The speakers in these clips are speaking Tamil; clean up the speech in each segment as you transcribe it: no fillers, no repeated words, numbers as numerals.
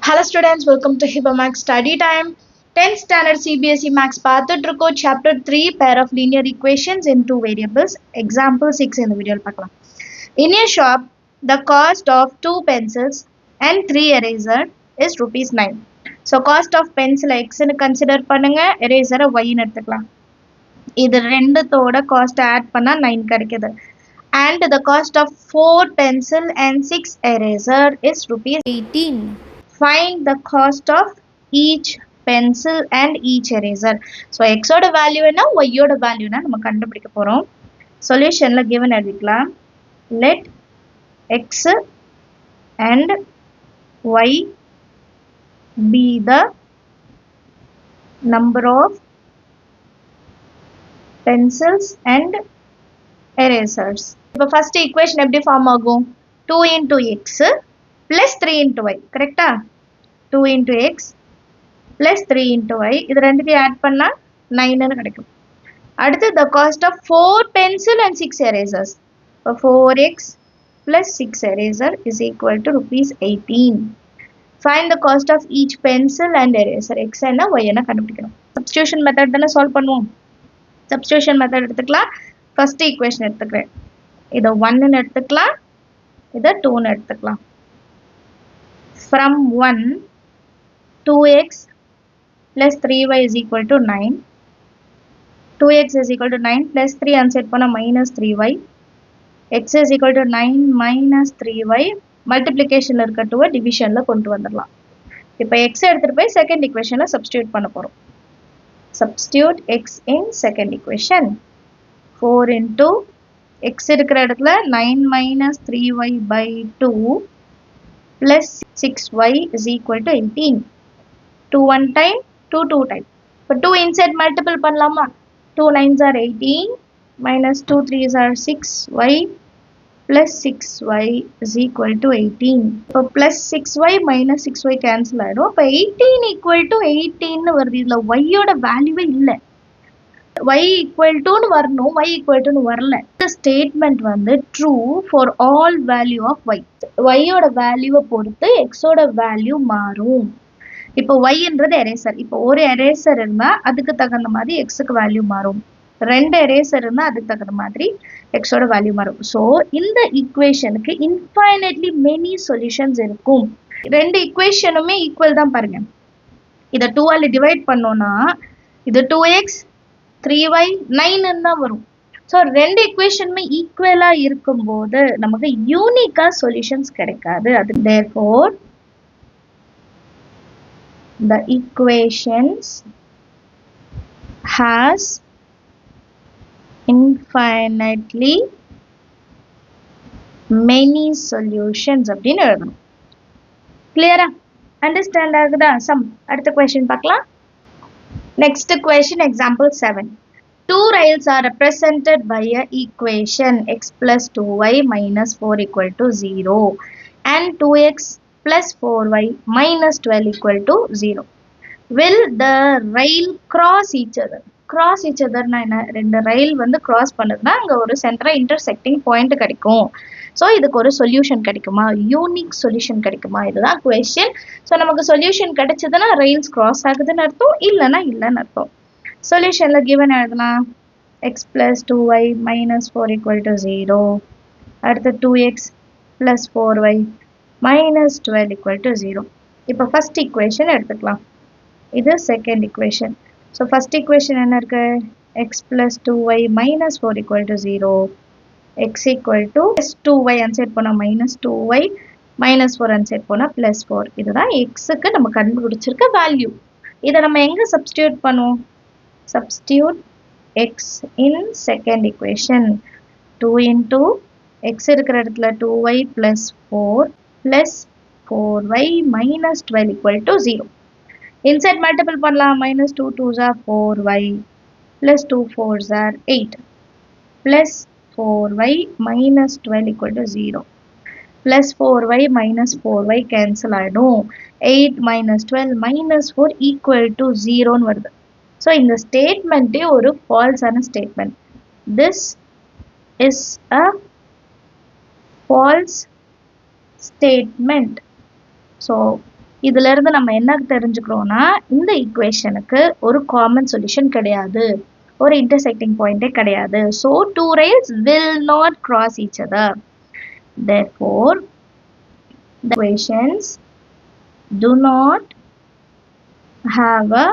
Hello students, welcome to Hiba Max Study Time. 10th standard CBSE Max பார்த்துட்டு இருக்கோம். Chapter 3 pair of linear equations in two variables. Example 6 இந்த வீடியோல பார்க்கலாம். In a shop, the cost of 2 pencils and 3 eraser is rupees 9. So cost of pencil x னு consider பண்ணுங்க, eraser y னு எடுத்துக்கலாம். இது ரெண்டுத்தோட cost add பண்ணா 9 கிடைக்குது. And the cost of 4 pencil and 6 eraser is rupees 18. Find the cost of each pencil and each eraser. So x ஓட value என்ன, y ஓட value என்ன நம்ம கண்டுபிடிக்க போறோம். Solutionல given எடுக்கலாம். Let x and y be the number of pencils and erasers. இப்போ first equation எப்படி form ஆகும்? 2 into x plus 3 into y. கரெக்டா? 2 into x plus 3 into y. இது ரெண்டுத்தையும் add பண்ணா 9 னு கிடைக்கும். அடுத்து the cost of 4 pencil and 6 erasers. 4x plus 6 eraser is equal to rupees 18. Find the cost of each pencil and eraser. x என்ன y என்ன கண்டுபிடிக்கணும். Substitution method தானே solve பண்ணுவோம். Substitution method எடுத்துக்கலாம். First equation எடுத்துக்கிறேன். இதை 1 னு எடுத்துக்கலாம். இதை 2 னு எடுத்துக்கலாம். From 1, 2x plus 3y is equal to 9. 2x is equal to 9 plus 3 unset பண்ண minus 3y. x is equal to 9 minus 3y. Multiplication இருக்க 2 divisionல கொண்டு வந்துடலாம். இப்போ x எடுத்துட்டு போய் second equationல substitute பண்ண போறோம். Substitute x in second equation. 4 into x இருக்கிற இடத்துல 9 minus 3y by 2 plus 6y is equal to 18. 2 1 time, 2 2 time. இப்போ 2 inside multiple பண்ணலாமா? 2 9s are 18 minus 2 3s are 6y plus 6y is equal to 18. இப்போ plus 6y minus 6y cancel ஆயிடும். இப்போ 18 equal to 18 னு வருது. இதுல y ஓட வேல்யூவே இல்லை. y equal to னு வரணும், y equal to னு வரல. இந்த ஸ்டேட்மெண்ட் வந்து true for all value of y. y ஓட வேல்யூவை பொறுத்து x ஓட வேல்யூ மாறும். இப்போ y என்றது எரேசர். இப்போ ஒரு எரேசர் இருந்தா அதுக்கு தகுந்த மாதிரி x க்கு வேல்யூ மாறும். ரெண்டு எரேசர் இருந்தா அதுக்கு தகுந்த மாதிரி x ஓட வேல்யூ மாறும். ஸோ இந்த ஈக்குவேஷனுக்கு இன்ஃபைனைட்லி மெனி சொல்யூஷன்ஸ் இருக்கும். ரெண்டு ஈக்குவேஷனுமே ஈக்குவல் தான் பாருங்க. இதை 2 ஆல டிவைட் பண்ணோம்னா இது 2x 3y 9 தான் வரும். ஸோ ரெண்டு ஈக்குவேஷனுமே ஈக்குவலா இருக்கும்போது நமக்கு யூனிக்கா சொல்யூஷன்ஸ் கிடைக்காது. அது therefore the equations has infinitely many solutions அப்படின்னு எழுதணும். கிளியரா? அண்டர்ஸ்டாண்ட் ஆகுதா? சம் அடுத்த கொஸ்டின் பார்க்கலாம். Next question, example 7. Two rails are represented by a equation x plus 2y minus 4 equal to 0 and 2x plus 4y minus 12 equal to 0. Will the rail cross each other? Cross each other na என்ன? ரெண்டு ரயில் வந்து cross பண்ணுதுன்னா அங்க ஒரு சென்டரா intersecting point கிடைக்கும். ஸோ இதுக்கு ஒரு சொல்யூஷன் கிடைக்குமா? யூனிக் சொல்யூஷன் கிடைக்குமா? இதுதான் கொஸ்டின். ஸோ நமக்கு சொல்யூஷன் கிடைச்சதுன்னா ரயில்ஸ் கிராஸ் ஆகுதுன்னு அர்த்தம், இல்லைன்னா இல்லைன்னு அர்த்தம். சொல்யூஷன்ல கிவன் எழுதலாம். X plus 2y minus 4 equal to 0. அடுத்து 2x plus 4y minus 12 equal to 0. இப்போ ஃபர்ஸ்ட் ஈக்குவேஷன் எடுத்துக்கலாம். இது second equation. So first equation என்ன இருக்கு? X plus 2y minus 4 equal to 0. x equal to plus 2y unset போனா minus 2y minus 4 unset போனா plus 4. இதுதான் x க்கு நம்ம கண்டுபிடிச்சிருக்க வேல்யூ. இதை நம்ம எங்க சப்ஸ்டியூட் பண்ணுவோம்? Substitute x in second equation. 2 into x இருக்கிற இடத்துல 2y plus 4 plus 4y minus 12 equal to 0. Inside multiple பண்ணலாம். minus 2 2s are 4y plus 2 4s are 8 plus 4y minus 12 equal to 0. Plus 4y minus 4y cancel ஆயிடும். 8 minus 12 minus 4 equal to 0 னு வருது. ஸோ இந்த ஸ்டேட்மெண்ட்டே ஒரு ஃபால்ஸான statement. This is a false statement. So இதுல இருந்து நம்ம என்ன தெரிஞ்சுக்கிறோம்னா இந்த ஈக்குவேஷனுக்கு ஒரு காமன் சொல்யூஷன் கிடையாது, ஒரு இன்டர்செக்டிங் பாயிண்டே கிடையாது. So two rails will not cross each other. Therefore the equations do not have a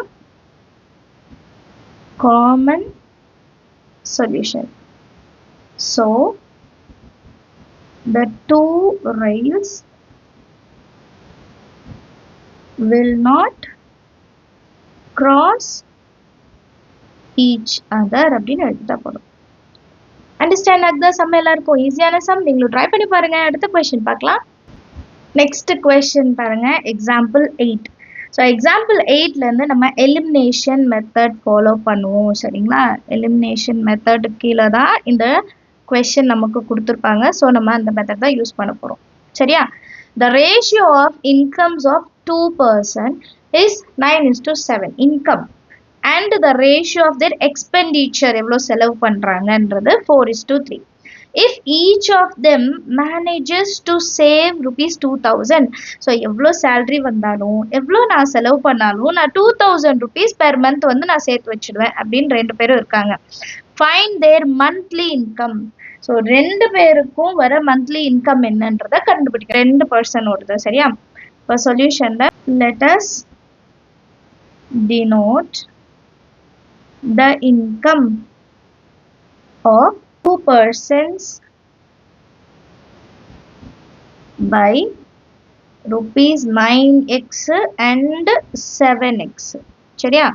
common solution. So the two rails will not cross each other அப்படின்னு எழுதிட்டா போதும். அண்டர்ஸ்டாண்ட் ஆகுதா? சம் எல்லாருக்கும் ஈஸியான சம். நீங்களும் ட்ரை பண்ணி பாருங்க. அடுத்த கொஸ்டின் பார்க்கலாம். நெக்ஸ்ட் கொஸ்டின் பாருங்க, எக்ஸாம்பிள் 8. ஸோ எக்ஸாம்பிள் 8ல இருந்து நம்ம எலிமினேஷன் மெத்தட் ஃபாலோ பண்ணுவோம். சரிங்களா? எலிமினேஷன் மெத்தட் கீழே தான் இந்த கொஸ்டின் நமக்கு கொடுத்துருப்பாங்க. ஸோ நம்ம அந்த மெத்தட் தான் யூஸ் பண்ண போகிறோம். சரியா? The ratio of incomes of two person is 9:7 income, and the ratio of their expenditure எவ்வளோ செலவு பண்ணுறாங்கன்றது 4:3. If each of them manages to save rupees 2000, so எவ்வளோ சேலரி வந்தாலும் எவ்வளோ நான் செலவு பண்ணாலும் நான் 2000 rupees per month வந்து நான் சேர்த்து வச்சுடுவேன் அப்படின்னு 2 பேரும் இருக்காங்க. Find their monthly income. So 2 பேருக்கும் வர மந்த்லி இன்கம் என்னன்றதை கண்டுபிடிக்க 2 பர்சனோடது. சரியா? இப்போ சொல்யூஷன்ல let us denote the income of 2 persons by rupees 9x and 7x. சரியா?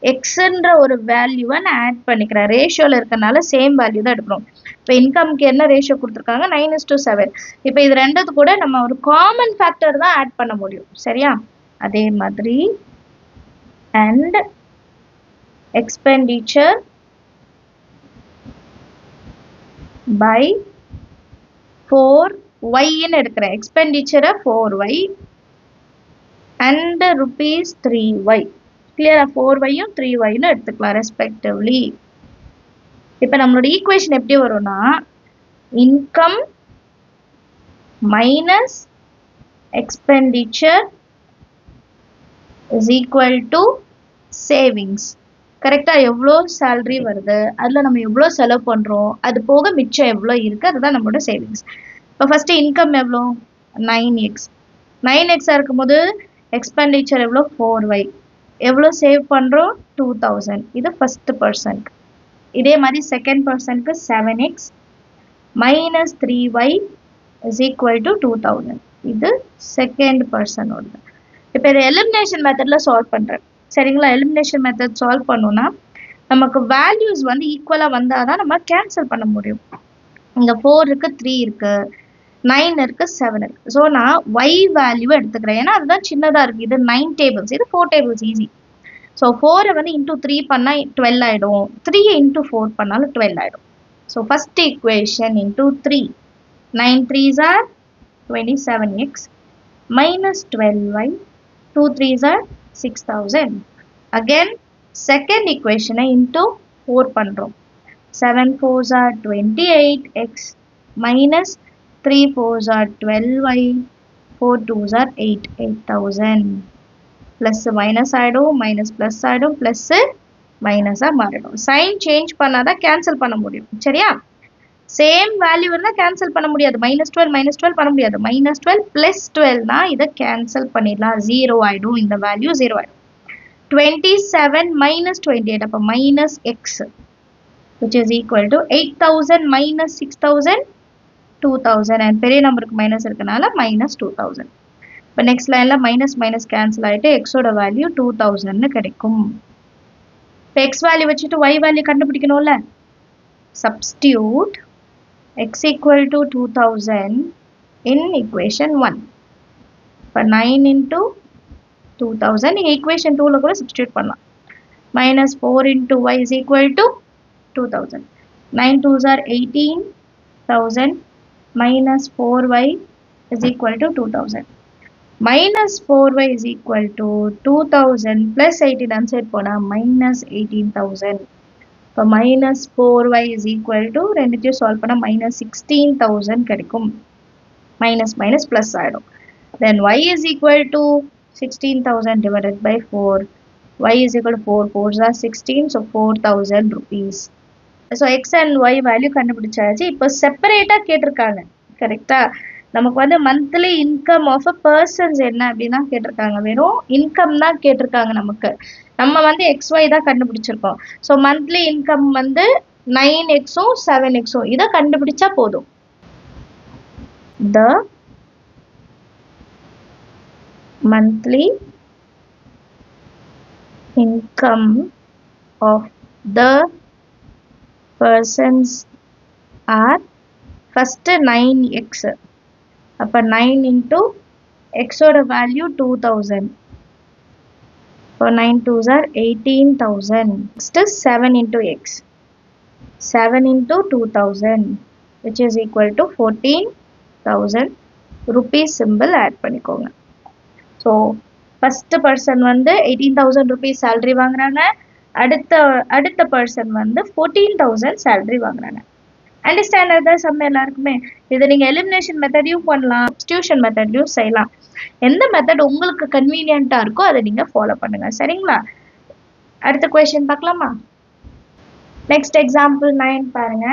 எக்ஸ்ன்ற ஒரு வேல்யூவை நான் ஆட் பண்ணிக்கிறேன். ரேஷியோவில் இருக்கனால சேம் வேல்யூ தான் எடுக்கணும். இப்போ இன்கம்க்கு என்ன ரேஷியோ கொடுத்துருக்காங்க? 9:7. இப்போ இது ரெண்டது கூட நம்ம ஒரு காமன் ஃபேக்டர் தான் ஆட் பண்ண முடியும். சரியா? அதே மாதிரி அண்ட் எக்ஸ்பெண்டிச்சர் பை 4y எடுக்கிறேன். எக்ஸ்பெண்டிச்சரை 4y அண்ட் rupees 3y. கிளியரா? 4yயும் 3yன்னு எடுத்துக்கலாம் ரெஸ்பெக்டிவ்லி. இப்போ நம்மளோட ஈக்குவேஷன் எப்படி வரும்னா income minus expenditure is equal to savings. கரெக்டாக? எவ்வளோ சேலரி வருது, அதில் நம்ம எவ்வளோ செலவு பண்ணுறோம், அது போக மிச்சம் எவ்வளோ இருக்குது, அதுதான் நம்மளோட சேவிங்ஸ். இப்போ ஃபஸ்ட்டு இன்கம் எவ்வளோ? 9x. 9xஆக இருக்கும்போது எக்ஸ்பெண்டிச்சர் எவ்வளோ? 4y. எவ்வளோ சேவ் பண்ணுறோம்? 2000. இது ஃபஸ்ட்டு பர்சனுக்கு. இதே மாதிரி செகண்ட் பர்சனுக்கு 7x minus 3y is equal to 2000. இது செகண்ட் பர்சனோட. இப்போ இதை எலிமினேஷன் மெத்தடில் சால்வ் பண்ணுறேன். சரிங்களா? எலிமினேஷன் மெத்தட் சால்வ் பண்ணோன்னா நமக்கு வேல்யூஸ் வந்து ஈக்குவலாக வந்தால் தான் நம்ம கேன்சல் பண்ண முடியும். இங்கே 4 இருக்குது, 3 இருக்குது, 9 இருக்குது, 7 இருக்குது. ஸோ நான் y வேல்யூவை எடுத்துக்கிறேன். ஏன்னா அதுதான் சின்னதாக இருக்குது. இது 9 டேபிள்ஸ், இது 4 டேபிள்ஸ், ஈஸி. ஸோ 4 வந்து இன்டூ 3 பண்ணால் 12 ஆகிடும். 3 இன்டூ 4 பண்ணாலும் 12 ஆகிடும். So first equation into 3. 9 3s are 27x minus 12y. 2 3s are 6000. Again second equation into 4 பண்றோம். 7 4s are 28x minus 3 4s are 12y. 4 2s are 8. 8000. plus minus ஆயிடும், minus plus ஆயிடும், plus minus மாறிடும். sign change பண்ணாதான் கேன்சல் பண்ண முடியும். சரியா? சேம் வேல்யூ இருந்தால் கேன்சல் பண்ண முடியாது. -12 பண்ண முடியாது. -12 + 12 இதை கேன்சல் பண்ணிடலாம். 0 ஆகிடும். இந்த வேல்யூ 0 ஆகிடும். 27 - 28 அப்போ -x which is equal to 8000 minus 6000 2000 and பெரிய நம்பருக்கு மைனஸ் இருக்கனால -2000. இப்போ நெக்ஸ்ட் லைனில் மைனஸ் கேன்சல் ஆகிட்டு எக்ஸோட வேல்யூ 2000 கிடைக்கும். இப்போ எக்ஸ் வேல்யூ வச்சுட்டு ஒய் வேல்யூ கண்டுபிடிக்கணும்ல. substitute x equal to 2000 in equation 1. இப்போ 9 into 2000 நீங்கள் equation 2ல கூட substitute பண்ணலாம். -4 into y is equal to 2000. 9 2s are 18,000 minus 4y is equal to 2000. minus 4y is equal to 2000 plus 18 answer போனா -18,000. இப்போ minus 4y is equal to ரெண்டுத்தையும் சால்வ் பண்ணா -16,000 கிடைக்கும். minus plus ஆயிடும். then y is equal to 16,000 divided by 4. Y is equal to 4. 4s are 16. So 4,000 rupees. So x and y value கண்டுபிடிச்சாச்சு. இப்போ செப்பரேட்டா கேட்டிருக்காங்க. கரெக்டா? நமக்கு வந்து monthly income of a persons என்ன அப்படின்னா கேட்டிருக்காங்க. வெறும் இன்கம் தான் கேட்டிருக்காங்க நமக்கு. நம்ம வந்து XY தான் கண்டுபிடிச்சிருக்கோம். ஸோ மந்த்லி இன்கம் வந்து 9xும் 7xும் இதை கண்டுபிடிச்சா போதும். The monthly income of the persons are first 9x. அப்போ 9 into x ஓட value 2000. So 9 2s are 18,000. Next is 7 into x. 7 into 2000 which is equal to 14,000 rupees symbol add பண்ணிக்கோங்க. So first person வந்து 18,000 rupees salary வாங்குறாங்க. அடுத்த person வந்து 14,000 salary வாங்குறாங்க. அண்டர்ஸ்டாண்ட் ஆகுதா சம் எல்லாருக்குமே? இதை நீங்க எலிமினேஷன் மெத்தடையும் பண்ணலாம், சப்ஸ்டிடியூஷன் மெத்தட்லையும் செய்யலாம். எந்த மெத்தட் உங்களுக்கு கன்வீனியன்ட்டா இருக்கோ அதை நீங்க ஃபாலோ பண்ணுங்க. சரிங்களா? அடுத்த கொஸ்டின் பார்க்கலாமா? நெக்ஸ்ட் எக்ஸாம்பிள் 9 பாருங்க.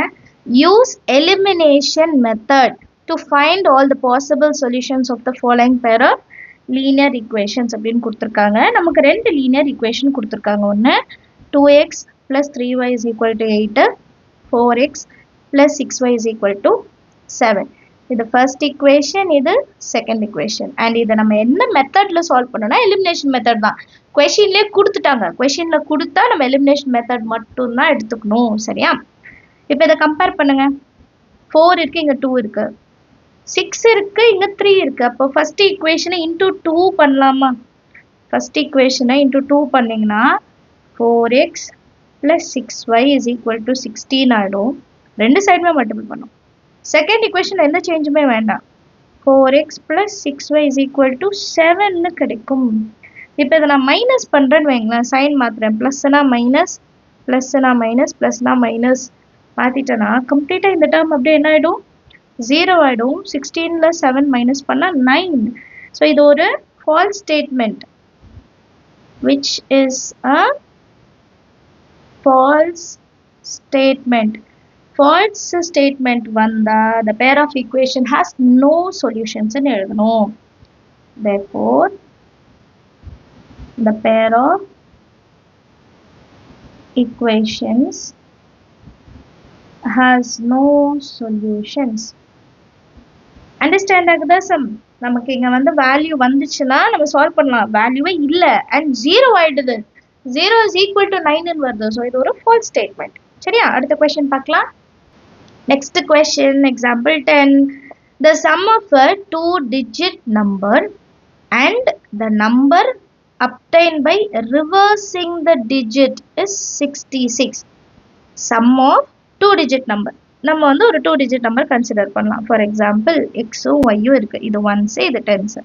Use elimination method to find all the possible solutions of the following pair of linear equations அப்படின்னு கொடுத்துருக்காங்க. நமக்கு ரெண்டு லீனியர் ஈக்குவேஷன் கொடுத்துருக்காங்க. ஒன்று 2x plus 3y is equal to 8, 4x plus 6y is equal to 7. இது first equation, இது second equation. And இதை நம்ம என்ன மெத்தட்ல சால்வ் பண்ணோம்னா எலிமினேஷன் மெத்தட் தான். கொஸ்டின்லேயே கொடுத்துட்டாங்க. கொஸ்டின்ல கொடுத்தா நம்ம எலிமினேஷன் மெத்தட் மட்டும்தான் எடுத்துக்கணும். சரியா? இப்போ இதை கம்பேர் பண்ணுங்க. 4 இருக்கு, இங்க 2 இருக்கு. 6 இருக்கு, இங்க 3 இருக்கு. அப்போ ஃபர்ஸ்ட் ஈக்குவேஷனை இன்டூ 2 பண்ணலாமா? ஃபர்ஸ்ட் ஈக்குவேஷனை இன்டூ 2 பண்ணீங்கன்னா 4x plus 6y is equal to 16 ஆயிடும். ரெண்டு சைடுமே மல்டிபிள் பண்ணும். செகண்ட் ஈக்குவேஷன் எந்த சேஞ்சுமே வேண்டாம். 4x plus 6y is equal to 7 கிடைக்கும். இப்போ இதை நான் மைனஸ் பண்ணுறேன்னு வைங்களேன், சைன் மாத்துறேன். ப்ளஸ்னா மைனஸ், ப்ளஸ்னா மைனஸ், ப்ளஸ்னா மைனஸ் மாற்றிட்டேன்னா கம்ப்ளீட்டாக இந்த டேர்ம் அப்படியே என்ன ஆகிடும்? 0 ஆகிடும். 16ல் 7 மைனஸ் பண்ணால் 9. ஸோ இது ஒரு false statement, which is a false statement. False statement vanda the pair of equation has no solutions in எழுதணும். Therefore the pair of equations has no solutions. Understand ஆகுதா சம்? நமக்கு இங்க வந்து வேல்யூ வந்துச்சுன்னா நம்ம சால்வ் பண்ணலாம். வேல்யூவே இல்ல அண்ட் 0 ஆயிடுது. 0 is equal to 9 ன்னு வருது. ஸோ இது ஒரு false statement. சரியா? அடுத்த கொஸ்டின் பார்க்கலாம். Next question, example 10. The sum of a 2-digit number and the number obtained by reversing the digit is 66. Sum of 2-digit number. நம்ம வந்து ஒரு 2-digit number கன்சிடர் பண்ணலாம். ஃபார் எக்ஸாம்பிள் எக்ஸும் ஒய்யும் இருக்கு. இது ஒன்ஸு, இது டென்ஸு.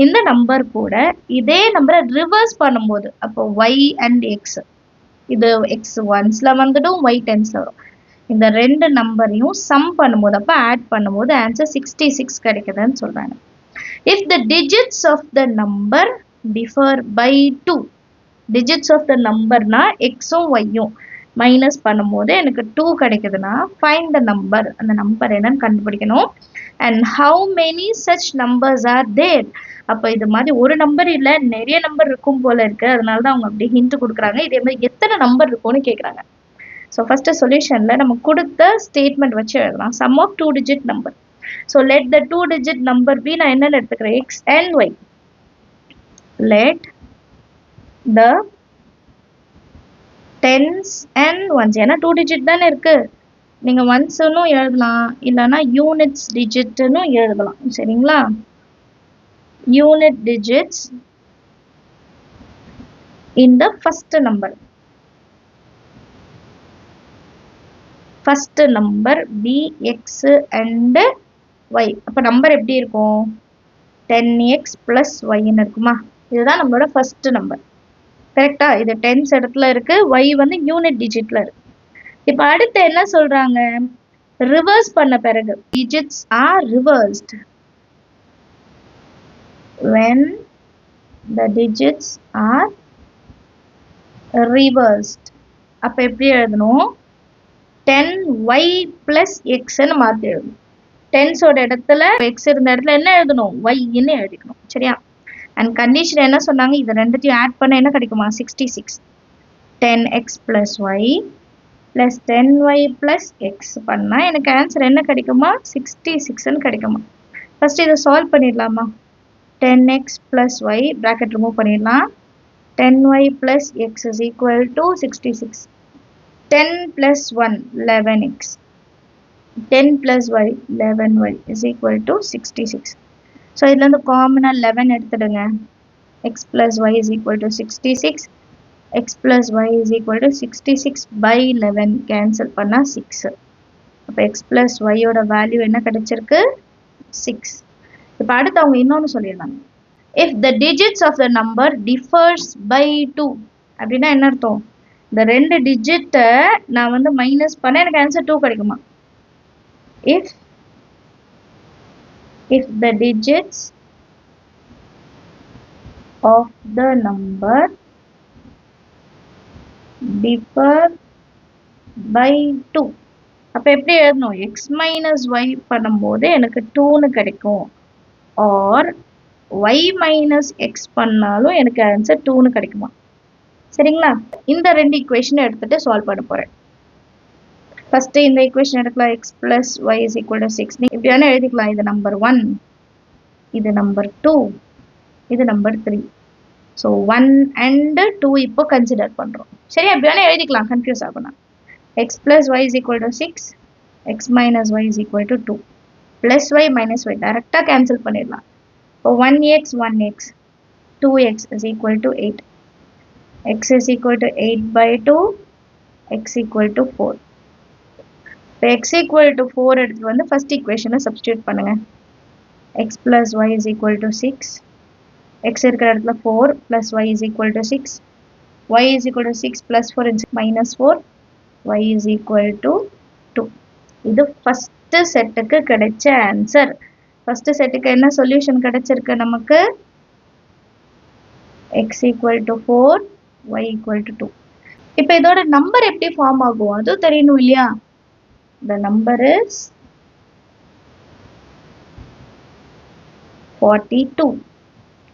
இந்த நம்பர் கூட இதே நம்பரை ரிவர்ஸ் பண்ணும்போது, அப்போ ஒய் அண்ட் எக்ஸ், இது எக்ஸ் ஒன்ஸ்ல வந்துடும், ஒய் டென்ஸ்ல வரும். இந்த ரெண்டு நம்பரையும் சம் பண்ணும்போது, அப்போ ஆட் பண்ணும்போது ஆன்சர் 66 கிடைக்குதுன்னு சொல்றாங்க. If the digits of the number differ by 2, digits of the நம்பர்னா எக்ஸும் ஒய்யும் மைனஸ் பண்ணும்போது எனக்கு 2 கிடைக்குதுன்னா ஃபைண்ட் த நம்பர். அந்த நம்பர் என்னன்னு கண்டுபிடிக்கணும். And how many such numbers are there. அப்போ இது மாதிரி ஒரு நம்பர் இல்லை, நிறைய நம்பர் இருக்கும் போல இருக்கு. அதனால தான் அவங்க அப்படி ஹிண்ட் கொடுக்குறாங்க. இதே மாதிரி எத்தனை நம்பர் இருக்கும்னு கேட்குறாங்க. ஸோ ஃபர்ஸ்ட் சொல்யூஷனில் நம்ம கொடுத்த ஸ்டேட்மெண்ட் வச்சு எழுதலாம். Sum of 2-digit number. So let the 2-digit number be, நான் என்னென்னு எடுத்துக்கிறேன், X and Y. Let the tens and ones, ஏன்னா 2-digit தானே இருக்கு. நீங்கள் ஒன்ஸ்ன்னு எழுதலாம், இல்லைன்னா யூனிட்ஸ் டிஜிட்னு எழுதலாம். சரிங்களா? Unit digits in the first number. First number b, x and y. அப்போ நம்பர் எப்படி இருக்கும்? 10x plus y ன்னு இருக்குமா? இதுதான் நம்மளோட ஃபர்ஸ்ட் நம்பர். கரெக்டா? இது டென்ஸ் இடத்துல இருக்கு, y வந்து யூனிட் டிஜிட்ல இருக்கு. இப்போ அடுத்து என்ன சொல்றாங்க? ரிவர்ஸ் பண்ண பிறகு digits R reversed when the digits are reversed. அப்ப எப்படி எழுதணும் 10y plus x ன்னு மாத்தி எழுதணும். tens ஓட இடத்துல x இருந்த இடத்துல என்ன எழுதணும் y ன்னு எழுதிக்கணும். சரியா? and condition என்ன சொன்னாங்க இது ரெண்டுத்தையும் ஆட் பண்ண என்ன கிடைக்குமா 66. 10x plus y plus 10y plus x பண்ணா எனக்கு ஆன்சர் என்ன கிடைக்குமா 66 ன்னு கிடைக்குமா. ஃபர்ஸ்ட் இத சால்வ் பண்ணிடலாமா 10x plus y bracket remove பண்ணிடலாம் 10y plus x is equal to 66. 10 plus 1 11x 10 plus y 11y is equal to 66. so இதுல இருந்து காமனா 11 எடுத்துடுங்க x plus y is equal to 66. x plus y is equal to 66 by 11 cancel பண்ணா 6. அப்ப x plus y ஓட வேல்யூ என்ன கிடைச்சிருக்கு 6. இப்ப அடுத்து அவங்க இன்னொன்னு சொல்லிருந்தாங்க if the digits of the number differs by 2 அப்படினா என்ன அர்த்தம் இந்த ரெண்டு டிஜிட்ட நான் வந்து மைனஸ் பண்ண எனக்கு ஆன்சர் 2 கிடைக்குமா if the digits of the number differ by 2 அப்ப எப்படி எழுதணும் x minus y பண்ணும்போது எனக்கு 2 ன்னு கிடைக்கும் or y minus x பண்ணாலும் எனக்கு ஆன்சர் 2 ன்னு கிடைக்குமா சரிங்களா இந்த ரெண்டு ஈக்குவேஷனை எடுத்துட்டு சால்வ் பண்ண போறேன் ஃபர்ஸ்ட் இந்த ஈக்குவேஷன் எடுக்கலாம் x plus y is equal to 6 நீ இப்படி வேணா எழுதிக்கலாம் இது நம்பர் 1 இது நம்பர் 2 இது நம்பர் 3 so 1 and 2 இப்போ கன்சிடர் பண்றோம் சரி அப்படி வேணா எழுதிக்கலாம் கன்ஃபியூஸ் ஆகணும் x plus y is equal to 6 x minus y is equal to 2 plus y minus y டைரக்டா கேன்சல் பண்ணிடலாம் so 1x 1x 2x is equal to 8 x is equal to 8 by 2 x equal to 4 இப்போ x equal to 4 எடுத்து வந்து first equation substitute பண்ணுங்க x plus y is equal to 6 x இருக்கிற இடத்துல 4 plus y is equal to 6 y is equal to 6 plus 4 is minus 4 y is equal to 2 இது first செட்டுக்கு கிடைச்ச ஆன்சர் first செட்டுக்கு என்ன சொல்யூஷன் கிடைச்சிருக்கு நமக்கு x equal to 4 y equal to 2 இப்போ இதோட நம்பர் எப்படி ஃபார்ம் ஆகும் அது தெரியணும் இல்லையா the number is 42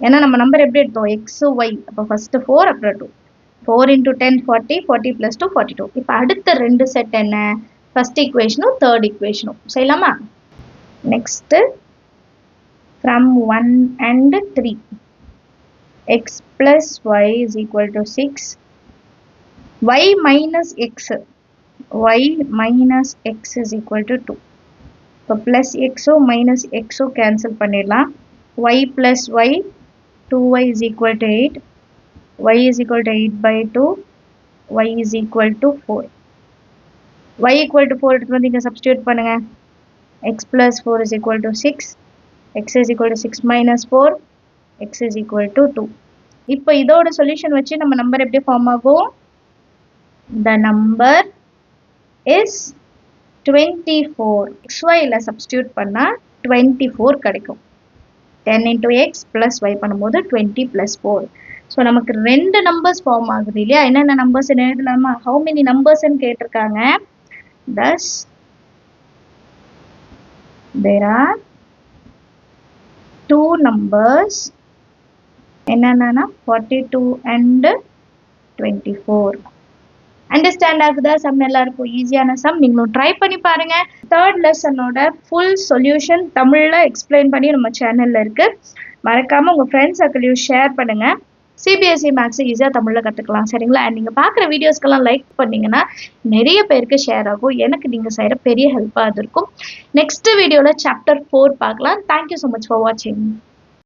ஏன்னா நம்ம நம்பர் எப்படி எடுத்தோம் x y அப்ப ஃபர்ஸ்ட் 4 அப்புறம் 2 4 into 10 40 40 plus 2 42 இப்போ அடுத்த ரெண்டு செட் என்ன ஃபர்ஸ்ட் ஈக்குவேஷனும் தேர்ட் ஈக்குவேஷனும் செய்யலாமா next from 1 and 3 x plus y is equal to 6 y minus x is equal to 2 so plus x minus x cancel பண்ணிடலாம் y plus y 2y is equal to 8 y is equal to 8 by 2 y is equal to 4 y equal to 4 எடுத்து வந்து இங்க substitute பண்ணுங்க x plus 4 is equal to 6 x is equal to 6 minus 4 x is equal to 2 இப்போ இதோட சொல்யூஷன் வச்சு நம்ம நம்பர் எப்படி ஃபார்ம் ஆகும் the number is 24 xy ல substitute பண்ணா 24 கிடைக்கும் 10 into x plus y பண்ணும்போது 20 plus 4 so நமக்கு ரெண்டு நம்பர்ஸ் ஃபார்ம் ஆகுது இல்லையா என்னென்ன நம்பர்ஸ் எழுதலாமா how many numbers ன்னு கேட்டிருக்காங்க thus there are two numbers என்னன்னா 42 and 24 அண்டர்ஸ்டாண்ட் ஆகுதா சம் எல்லாருக்கும் ஈஸியான சம் நீங்களும் ட்ரை பண்ணி பாருங்க தேர்ட் லெசனோட ஃபுல் சொல்யூஷன் தமிழ்ல எக்ஸ்பிளைன் பண்ணி நம்ம சேனல்ல இருக்கு மறக்காம உங்க ஃப்ரெண்ட்ஸ் சர்க்கிளையும் ஷேர் பண்ணுங்க சிபிஎஸ்இ மேக்ஸ் ஈஸியா தமிழ்ல கத்துக்கலாம் சரிங்களா அண்ட் நீங்க பாக்குற வீடியோஸ்க்கெல்லாம் லைக் பண்ணீங்கன்னா நிறைய பேருக்கு ஷேர் ஆகும் எனக்கு நீங்க செய்யற பெரிய ஹெல்ப்பா இருக்கும் நெக்ஸ்ட் வீடியோல சாப்டர் 4 பார்க்கலாம் thank you so much for watching